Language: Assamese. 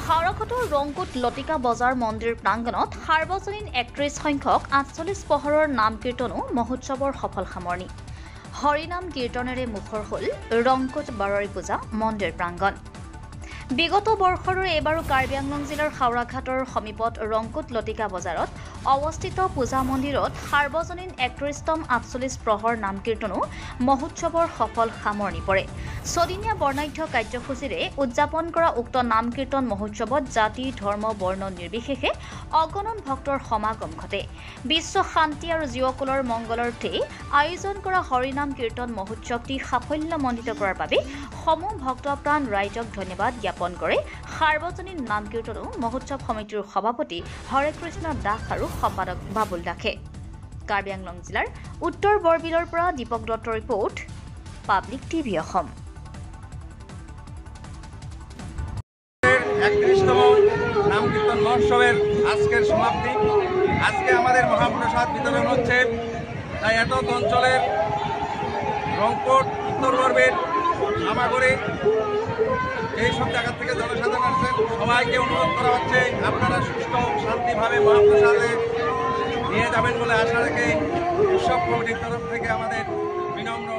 হাওড়াঘাটৰ ৰংকুট লতিকা বজাৰ মন্দিৰ প্ৰাংগণত সাৰ্বজনীন ৩১ সংখ্যক ৪৮ পহৰৰ নাম কীৰ্তনো মহোৎসৱৰ সফল সামৰণি। হৰিনাম কীৰ্তনেৰে মুখৰ হ'ল ৰংকুট বাৰৰী পূজা মন্দিৰ প্ৰাংগণ। বিগত বৰ্ষৰ এইবাৰো কাৰ্বি আংলং জিলাৰ হাওড়াঘাটৰ সমীপত ৰংকুট লতিকা বজাৰত অৱস্থিত পূজা মন্দিৰত সাৰ্বজনীন ৩১তম ৪৮ প্ৰহৰ নাম কীৰ্তনো মহোৎসৱৰ সফল সামৰণি পৰে। ছদিনীয়া বৰ্ণাঢ্য কাৰ্যসূচীৰে উদযাপন কৰা উক্ত নাম কীৰ্তন মহোৎসৱত জাতি ধৰ্ম বৰ্ণ নিৰ্বিশেষে অগণন ভক্তৰ সমাগম ঘটে। বিশ্ব শান্তি আৰু জীৱকুলৰ মংগলাৰ্থে আয়োজন কৰা হৰিনাম কীৰ্তন মহোৎসৱটি সাফল্যমণ্ডিত কৰাৰ বাবে সমূহ ভক্তপ্ৰাণ ৰাইজক ধন্যবাদ জ্ঞাপন কৰে সাৰ্বজনীন নাম কীৰ্তনো মহোৎসৱ সমিতিৰ সভাপতি হৰে কৃষ্ণ দাস আৰু সম্পাদক বাবুল দাসে। কাৰ্বি আংলং জিলাৰ উত্তৰ বৰবিলৰ পৰা দীপক দত্তৰ ৰিপৰ্ট, পাব্লিক টিভি অসম। ৩১তম নাম কীর্তন মহোৎসবের আজকের সমাপ্তি। আজকে আমাদের মহাপ্রসাদ বিতরণ হচ্ছে। তাই এত অঞ্চলের রংপুর উত্তর পর্বের সামাগরে এই সব জায়গা থেকে জনসাধারণ আসছেন, সবাইকে অনুরোধ করা হচ্ছে আপনারা সুষ্ঠু শান্তিভাবে মহাপ্রসাদে নিয়ে যাবেন বলে আশা রেখে উৎসব কমিটির তরফ থেকে আমাদের বিনম্র